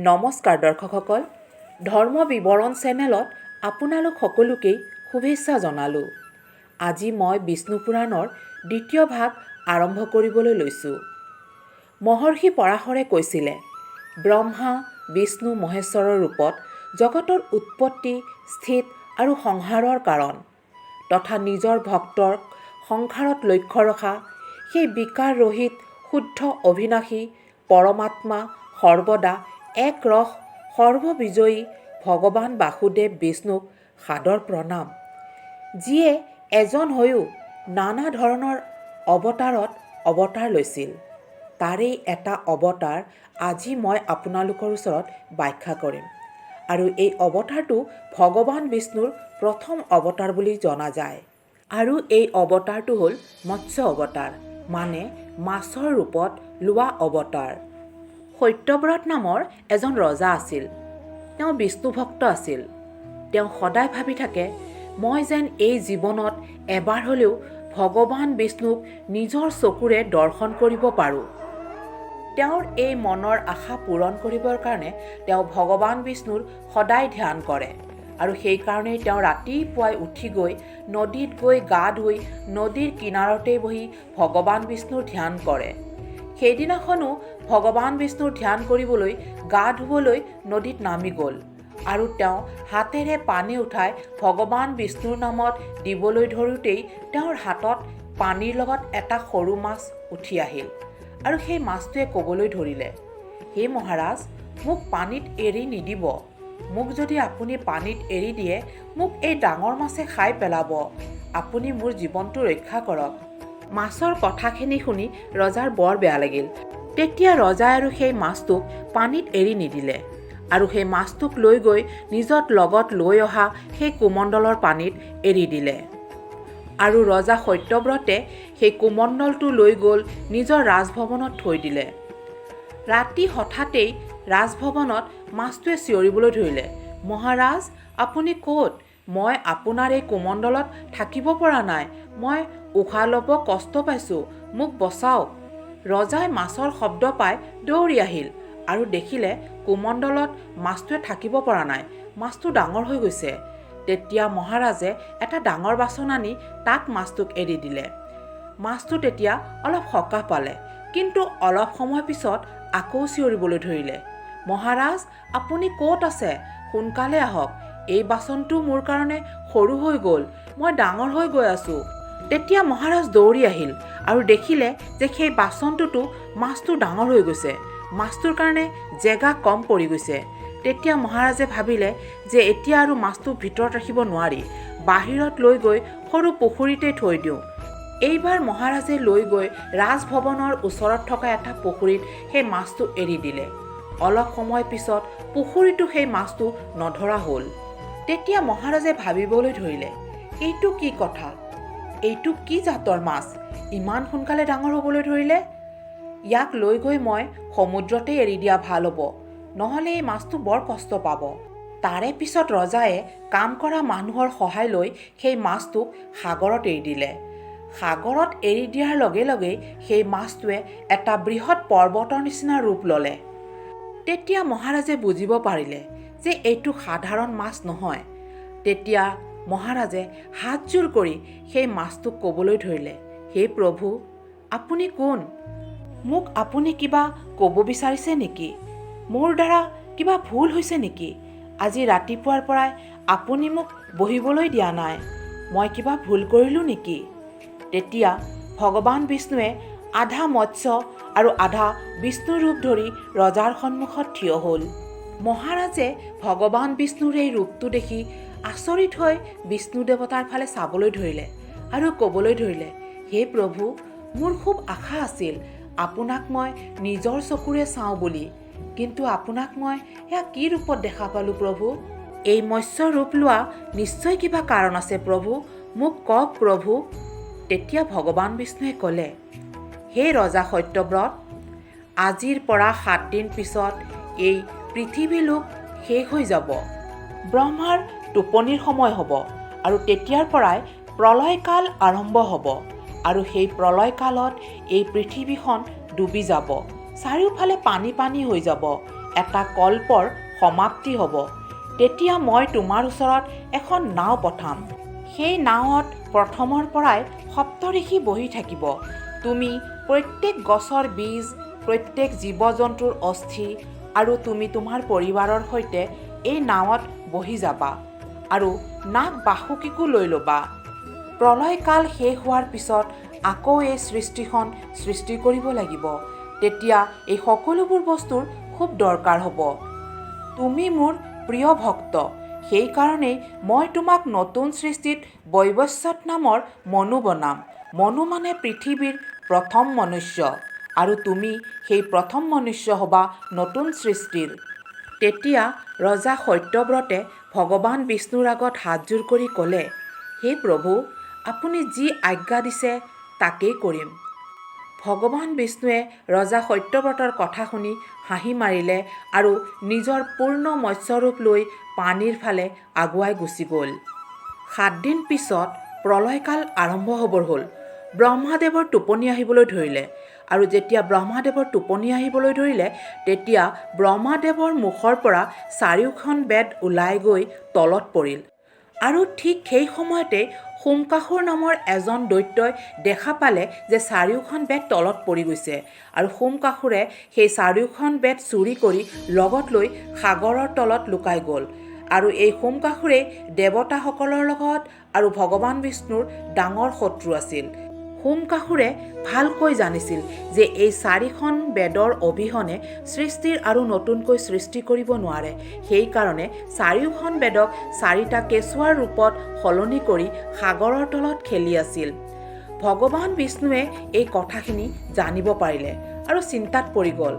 নমস্কাৰ দৰ্শকসকল, ধৰ্ম বিবৰণ চেনেলত আপোনালোক সকলোকেই শুভেচ্ছা জনালোঁ। আজি মই বিষ্ণু পুৰাণৰ দ্বিতীয় ভাগ আৰম্ভ কৰিবলৈ লৈছোঁ। মহৰ্ষি পৰাশৰে কৈছিলে, ব্ৰহ্মা বিষ্ণু মহেশ্বৰৰ ৰূপত জগতৰ উৎপত্তি, স্থিত আৰু সংহাৰৰ কাৰণ তথা নিজৰ ভক্তৰ সংসাৰত লক্ষ্য ৰখা সেই বিকাৰ ৰহিত শুদ্ধ অবিনাশী পৰমাত্মা সৰ্বদা এক ৰস সৰ্ববিজয়ী ভগৱান বাসুদেৱ বিষ্ণুক সাদৰ প্ৰণাম, যিয়ে এজন হৈও নানা ধৰণৰ অৱতাৰত অৱতাৰ লৈছিল। তাৰেই এটা অৱতাৰ আজি মই আপোনালোকৰ ওচৰত ব্যাখ্যা কৰিম। আৰু এই অৱতাৰটো ভগৱান বিষ্ণুৰ প্ৰথম অৱতাৰ বুলি জনা যায়। আৰু এই অৱতাৰটো হ'ল মৎস্য অৱতাৰ, মানে মাছৰ ৰূপত লোৱা অৱতাৰ। সত্যব্ৰত নামৰ এজন ৰজা আছিল। তেওঁ বিষ্ণু ভক্ত আছিল। তেওঁ সদায় ভাবি থাকে, মই যেন এই জীৱনত এবাৰ হ'লেও ভগৱান বিষ্ণুক নিজৰ চকুৰে দৰ্শন কৰিব পাৰোঁ। তেওঁৰ এই মনৰ আশা পূৰণ কৰিবৰ কাৰণে তেওঁ ভগৱান বিষ্ণুৰ সদায় ধ্যান কৰে। আৰু সেইকাৰণেই তেওঁ ৰাতিপুৱাই উঠি গৈ নদীত গৈ গা ধুই নদীৰ কিনাৰতে বহি ভগৱান বিষ্ণুৰ ধ্যান কৰে। সেইদিনাখনো ভগৱান বিষ্ণুৰ ধ্যান কৰিবলৈ গা ধুবলৈ নদীত নামি গ'ল। আৰু তেওঁ হাতেৰে পানী উঠাই ভগৱান বিষ্ণুৰ নামত দিবলৈ ধৰোঁতেই তেওঁৰ হাতত পানীৰ লগত এটা সৰু মাছ উঠি আহিল। আৰু সেই মাছটোৱে ক'বলৈ ধৰিলে, হে মহাৰাজ, মোক পানীত এৰি নিদিব। মোক যদি আপুনি পানীত এৰি দিয়ে, মোক এই ডাঙৰ মাছে খাই পেলাব। আপুনি মোৰ জীৱনটো ৰক্ষা কৰক। মাছৰ কথাখিনি শুনি ৰজাৰ বৰ বেয়া লাগিল। তেতিয়া ৰজাই আৰু সেই মাছটোক পানীত এৰি নিদিলে। আৰু সেই মাছটোক লৈ গৈ নিজৰ লগত লৈ অহা সেই কুমণ্ডলৰ পানীত এৰি দিলে। আৰু ৰজা সত্যব্ৰতে সেই কুমণ্ডলটো লৈ গ'ল নিজৰ ৰাজভৱনত থৈ দিলে। ৰাতি হঠাতেই ৰাজভৱনত মাছটোৱে চিঞৰিবলৈ ধৰিলে, মহাৰাজ, আপুনি ক'ত? মই আপোনাৰ এই কুমণ্ডলত থাকিব পৰা নাই। মই উশাহ ল'ব কষ্ট পাইছোঁ। মোক বচাওক। ৰজাই মাছৰ শব্দ পাই দৌৰি আহিল আৰু দেখিলে কুমণ্ডলত মাছটোৱে থাকিব পৰা নাই। মাছটো ডাঙৰ হৈ গৈছে। তেতিয়া মহাৰাজে এটা ডাঙৰ বাচন আনি তাত মাছটোক এৰি দিলে। মাছটো তেতিয়া অলপ সকাহ পালে, কিন্তু অলপ সময় পিছত আকৌ চিঞৰিবলৈ ধৰিলে, মহাৰাজ, আপুনি ক'ত আছে? সোনকালে আহক। এই বাচনটো মোৰ কাৰণে সৰু হৈ গ'ল। মই ডাঙৰ হৈ গৈ আছোঁ। তেতিয়া মহাৰাজ দৌৰি আহিল আৰু দেখিলে যে সেই বাচনটোতো মাছটো ডাঙৰ হৈ গৈছে। মাছটোৰ কাৰণে জেগা কম পৰি গৈছে। তেতিয়া মহাৰাজে ভাবিলে যে এতিয়া আৰু মাছটো ভিতৰত ৰাখিব নোৱাৰি, বাহিৰত লৈ গৈ সৰু পুখুৰীতে থৈ দিওঁ। এইবাৰ মহাৰাজে লৈ গৈ ৰাজভৱনৰ ওচৰত থকা এটা পুখুৰীত সেই মাছটো এৰি দিলে। অলপ সময় পিছত পুখুৰীটো সেই মাছটো নধৰা হ'ল। তেতিয়া মহাৰাজে ভাবিবলৈ ধৰিলে, এইটো কি কথা? এইটো কি জাতৰ মাছ? ইমান সোনকালে ডাঙৰ হ'বলৈ ধৰিলে? ইয়াক লৈ গৈ মই সমুদ্ৰতে এৰি দিয়া ভাল হ'ব, নহ'লে এই মাছটো বৰ কষ্ট পাব। তাৰে পিছত ৰজায়ে কাম কৰা মানুহৰ সহায় লৈ সেই মাছটোক সাগৰত এৰি দিলে। সাগৰত এৰি দিয়াৰ লগে লগেই সেই মাছটোৱে এটা বৃহৎ পৰ্বতৰ নিচিনা ৰূপ ল'লে। তেতিয়া মহাৰাজে বুজিব পাৰিলে যে এইটো সাধাৰণ মাছ নহয়। তেতিয়া মহাৰাজে হাতযোৰ কৰি সেই মাছটোক ক'বলৈ ধৰিলে, হে প্ৰভু, আপুনি কোন? মোক আপুনি কিবা ক'ব বিচাৰিছে নেকি? মোৰ দ্বাৰা কিবা ভুল হৈছে নেকি? আজি ৰাতিপুৱাৰ পৰাই আপুনি মোক বহিবলৈ দিয়া নাই। মই কিবা ভুল কৰিলোঁ নেকি? তেতিয়া ভগৱান বিষ্ণুৱে আধা মৎস্য আৰু আধা বিষ্ণু ৰূপ ধৰি ৰজাৰ সন্মুখত থিয় হ'ল। মহাৰাজে ভগৱান বিষ্ণুৰ এই ৰূপটো দেখি আচৰিত হৈ বিষ্ণু দেৱতাৰ ফালে চাবলৈ ধৰিলে আৰু ক'বলৈ ধৰিলে, হে প্ৰভু, মোৰ খুব আশা আছিল আপোনাক মই নিজৰ চকুৰে চাওঁ বুলি, কিন্তু আপোনাক মই এয়া কি ৰূপত দেখা পালোঁ প্ৰভু? এই মৎস্য ৰূপ লোৱা নিশ্চয় কিবা কাৰণ আছে প্ৰভু, মোক কওক প্ৰভু। তেতিয়া ভগৱান বিষ্ণুৱে ক'লে, হে ৰজা সত্যব্ৰত, আজিৰ পৰা 7 দিন পিছত এই পৃথিৱী লোক শেষ হৈ যাব। ব্ৰহ্মাৰ টোপনিৰ সময় হ'ব আৰু তেতিয়াৰ পৰাই প্ৰলয়কাল আৰম্ভ হ'ব। আৰু সেই প্ৰলয় কালত এই পৃথিৱীখন ডুবি যাব। চাৰিওফালে পানী পানী হৈ যাব। এটা কল্পৰ সমাপ্তি হ'ব, তেতিয়া মই তোমাৰ ওচৰত এখন নাও পঠাম। সেই নাৱত প্ৰথমৰ পৰাই সপ্তঋষি বহি থাকিব। তুমি প্ৰত্যেক গছৰ বীজ, প্ৰত্যেক জীৱ জন্তুৰ অস্থি আৰু তুমি তোমাৰ পৰিবাৰৰ সৈতে এই নাৱত বহি যাবা আৰু নাগ বাসুকীকো লৈ ল'বা। প্ৰলয়কাল শেষ হোৱাৰ পিছত আকৌ এই সৃষ্টিখন সৃষ্টি কৰিব লাগিব। তেতিয়া এই সকলোবোৰ বস্তুৰ খুব দৰকাৰ হ'ব। তুমি মোৰ প্ৰিয় ভক্ত, সেইকাৰণেই মই তোমাক নতুন সৃষ্টিত বৈৱস্বত নামৰ মনু বনাম। মনু মানে পৃথিৱীৰ প্ৰথম মনুষ্য, আৰু তুমি সেই প্ৰথম মনুষ্য হ'বা নতুন সৃষ্টিৰ। তেতিয়া ৰজা সত্যব্ৰতে ভগৱান বিষ্ণুৰ আগত হাতযোৰ কৰি ক'লে, হে প্ৰভু, আপুনি যি আজ্ঞা দিছে তাকেই কৰিম। ভগৱান বিষ্ণুৱে ৰজা সত্যব্ৰতৰ কথা শুনি হাঁহি মাৰিলে আৰু নিজৰ পূৰ্ণ মৎস্যৰূপ লৈ পানীৰ ফালে আগুৱাই গুচি গ'ল। 7 দিন পিছত প্ৰলয়কাল আৰম্ভ হ'বৰ হ'ল। ব্ৰহ্মাদেৱৰ টোপনি আহিবলৈ ধৰিলে, আৰু যেতিয়া ব্ৰহ্মাদেৱৰ টোপনি আহিবলৈ ধৰিলে তেতিয়া ব্ৰহ্মাদেৱৰ মুখৰ পৰা 4খন বেদ ওলাই গৈ তলত পৰিল। আৰু ঠিক সেই সময়তে সোমকাসুৰ নামৰ এজন দৈত্যই দেখা পালে যে 4খন বেদ তলত পৰি গৈছে, আৰু সোমকাসুৰে সেই 4খন বেদ চুৰি কৰি লগত লৈ সাগৰৰ তলত লুকাই গ'ল। আৰু এই সোমকাসুৰেই দেৱতাসকলৰ লগত আৰু ভগৱান বিষ্ণুৰ ডাঙৰ শত্ৰু আছিল। সোমকাসুৰে ভালকৈ জানিছিল যে এই 4খন বেদৰ অবিহনে সৃষ্টিৰ আৰু নতুনকৈ সৃষ্টি কৰিব নোৱাৰে। সেইকাৰণে 4খন বেদক 4টা কেঁচুৱাৰ ৰূপত সলনি কৰি সাগৰৰ তলত খেলি আছিল। ভগৱান বিষ্ণুৱে এই কথাখিনি জানিব পাৰিলে আৰু চিন্তাত পৰি গ'ল।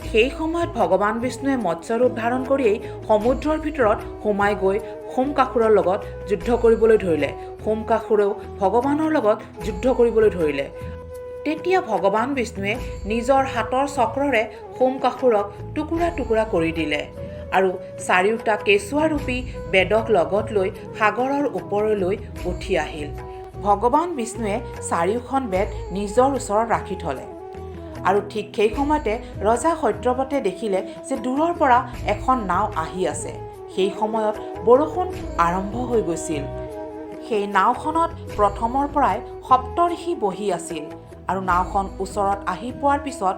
সেই সময়ত ভগৱান বিষ্ণুৱে মৎস্যৰূপ ধাৰণ কৰিয়েই সমুদ্ৰৰ ভিতৰত সোমাই গৈ সোমকাসুৰৰ লগত যুদ্ধ কৰিবলৈ ধৰিলে। সোমকাসুৰেও ভগৱানৰ লগত যুদ্ধ কৰিবলৈ ধৰিলে। তেতিয়া ভগৱান বিষ্ণুৱে নিজৰ হাতৰ চক্ৰৰে সোমকাসুৰক টুকুৰা টুকুৰা কৰি দিলে আৰু 4টা কেঁচুৱাৰূপী বেদক লগত লৈ সাগৰৰ ওপৰলৈ উঠি আহিল। ভগৱান বিষ্ণুৱে 4খন বেদ নিজৰ ওচৰত ৰাখি থ'লে। আৰু ঠিক সেই সময়তে ৰজা সত্যব্ৰতে দেখিলে যে দূৰৰ পৰা এখন নাও আহি আছে। সেই সময়ত বৰষুণ আৰম্ভ হৈ গৈছিল। সেই নাওখনত প্ৰথমৰ পৰাই সপ্তঋষি বহি আছিল, আৰু নাওখন ওচৰত আহি পোৱাৰ পিছত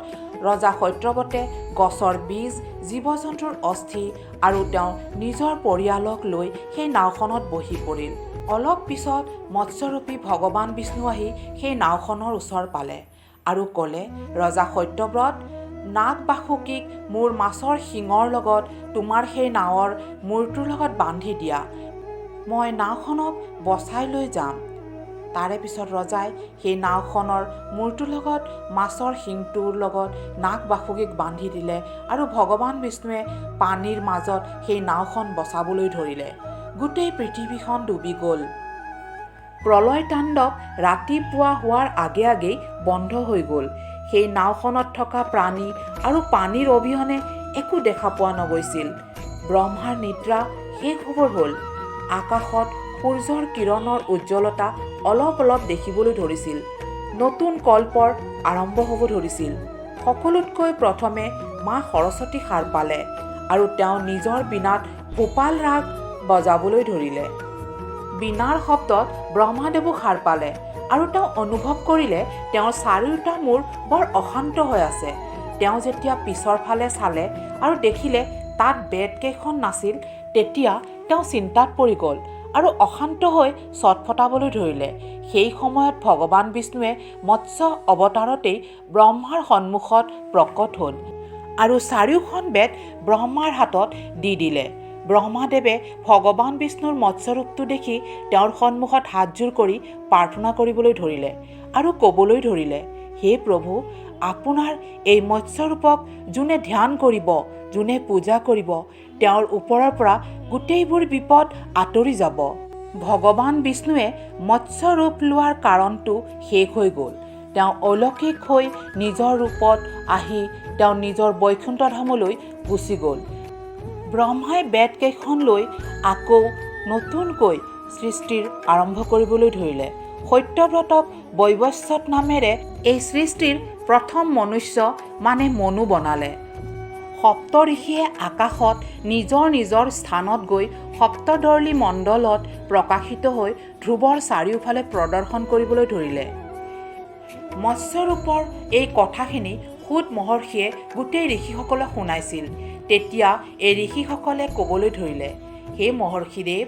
ৰজা সত্যব্ৰতে গছৰ বীজ, জীৱ জন্তুৰ অস্থি আৰু তেওঁৰ নিজৰ পৰিয়ালক লৈ সেই নাওখনত বহি পৰিল। অলপ পিছত মৎস্যৰূপী ভগৱান বিষ্ণু আহি সেই নাওখনৰ ওচৰ পালে আৰু ক'লে, ৰজা সত্যব্ৰত, নাগ বাসুকীক মোৰ মাছৰ শিঙৰ লগত তোমাৰ সেই নাৱৰ মূৰটোৰ লগত বান্ধি দিয়া, মই নাওখনক বচাই লৈ যাম। তাৰে পিছত ৰজাই সেই নাওখনৰ মূৰটোৰ লগত মাছৰ শিংটোৰ লগত নাগ বাসুকীক বান্ধি দিলে, আৰু ভগৱান বিষ্ণুৱে পানীৰ মাজত সেই নাওখন বচাবলৈ ধৰিলে। গোটেই পৃথিৱীখন ডুবি গ'ল। প্ৰলয় তাণ্ডৱ ৰাতিপুৱা হোৱাৰ আগে আগেই বন্ধ হৈ গ'ল। সেই নাওখনত থকা প্ৰাণী আৰু পানীৰ অবিহনে একো দেখা পোৱা নগৈছিল। ব্ৰহ্মাৰ নিদ্ৰা শেষ হ'বৰ হ'ল। আকাশত সূৰ্যৰ কিৰণৰ উজ্জ্বলতা অলপ অলপ দেখিবলৈ ধৰিছিল। নতুন কল্পৰ আৰম্ভ হ'ব ধৰিছিল। সকলোতকৈ প্ৰথমে মা সৰস্বতী সাৰ পালে আৰু তেওঁ নিজৰ বীণাত ভূপাল ৰাগ বজাবলৈ ধৰিলে। বীণাৰ শব্দত ব্ৰহ্মাদেৱো সাৰ পালে আৰু তেওঁ অনুভৱ কৰিলে তেওঁৰ 4টা মূৰ বৰ অশান্ত হৈ আছে। তেওঁ যেতিয়া পিছৰ ফালে চালে আৰু দেখিলে তাত বেদকেইখন নাছিল, তেতিয়া তেওঁ চিন্তাত পৰি গ'ল আৰু অশান্ত হৈ ছটফটাবলৈ ধৰিলে। সেই সময়ত ভগৱান বিষ্ণুৱে মৎস্য অৱতাৰতেই ব্ৰহ্মাৰ সন্মুখত প্ৰকট হ'ল আৰু 4খন বেদ ব্ৰহ্মাৰ হাতত দি দিলে। ব্ৰহ্মাদেৱে ভগৱান বিষ্ণুৰ মৎস্যৰূপটো দেখি তেওঁৰ সন্মুখত হাতযোৰ কৰি প্ৰাৰ্থনা কৰিবলৈ ধৰিলে আৰু ক'বলৈ ধৰিলে, হে প্ৰভু, আপোনাৰ এই মৎস্যৰূপক যোনে ধ্যান কৰিব, যোনে পূজা কৰিব, তেওঁৰ ওপৰৰ পৰা গোটেইবোৰ বিপদ আঁতৰি যাব। ভগৱান বিষ্ণুৱে মৎস্যৰূপ লোৱাৰ কাৰণটো শেষ হৈ গ'ল। তেওঁ অলৌকিক হৈ নিজৰ ৰূপত আহি তেওঁ নিজৰ বৈকুণ্ঠ ধামলৈ গুচি গ'ল। ব্ৰহ্মাই বেদকেইখন লৈ আকৌ নতুনকৈ সৃষ্টিৰ আৰম্ভ কৰিবলৈ ধৰিলে। সত্যব্ৰতক বৈৱস্বত নামেৰে এই সৃষ্টিৰ প্ৰথম মনুষ্য মানে মনু বনালে। সপ্ত ঋষিয়ে আকাশত নিজৰ নিজৰ স্থানত গৈ সপ্তদৰ্লী মণ্ডলত প্ৰকাশিত হৈ ধ্ৰুৱৰ চাৰিওফালে প্ৰদৰ্শন কৰিবলৈ ধৰিলে। মৎস্যৰূপৰ এই কথাখিনি সুত মহৰ্ষিয়ে গোটেই ঋষিসকলক শুনাইছিল। তেতিয়া এই ঋষিসকলে ক'বলৈ ধৰিলে, হে মহৰ্ষিদেৱ,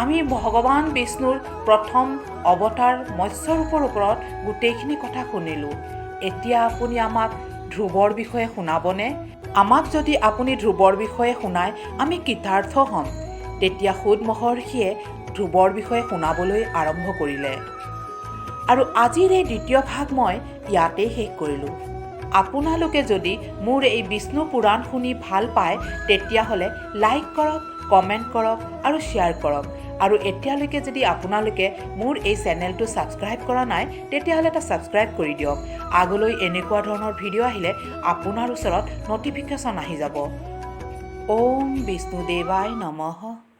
আমি ভগৱান বিষ্ণুৰ প্ৰথম অৱতাৰ মৎস্যৰূপৰ ওপৰত গোটেইখিনি কথা শুনিলোঁ। এতিয়া আপুনি আমাক ধ্ৰুৱৰ বিষয়ে শুনাবনে? আমাক যদি আপুনি ধ্ৰুৱৰ বিষয়ে শুনায় আমি কৃতাৰ্থ হ'ম। তেতিয়া সুত মহৰ্ষিয়ে ধ্ৰুৱৰ বিষয়ে শুনাবলৈ আৰম্ভ কৰিলে। আৰু আজিৰ এই দ্বিতীয় ভাগ মই ইয়াতেই শেষ কৰিলোঁ। আপোনালোকে যদি মোৰ এই বিষ্ণু পুৰাণ শুনি ভাল পায় তেতিয়াহ'লে লাইক কৰক, কমেণ্ট কৰক আৰু শ্বেয়াৰ কৰক। আৰু এতিয়ালৈকে যদি আপোনালোকে মোৰ এই চেনেলটো ছাবস্ক্ৰাইব কৰা নাই তেতিয়াহ'লে এটা ছাবস্ক্ৰাইব কৰি দিয়ক। আগলৈ এনেকুৱা ধৰণৰ ভিডিঅ' আহিলে আপোনাৰ ওচৰত ন'টিফিকেশ্যন আহি যাব। ওম বিষ্ণুদেৱায় নমঃ।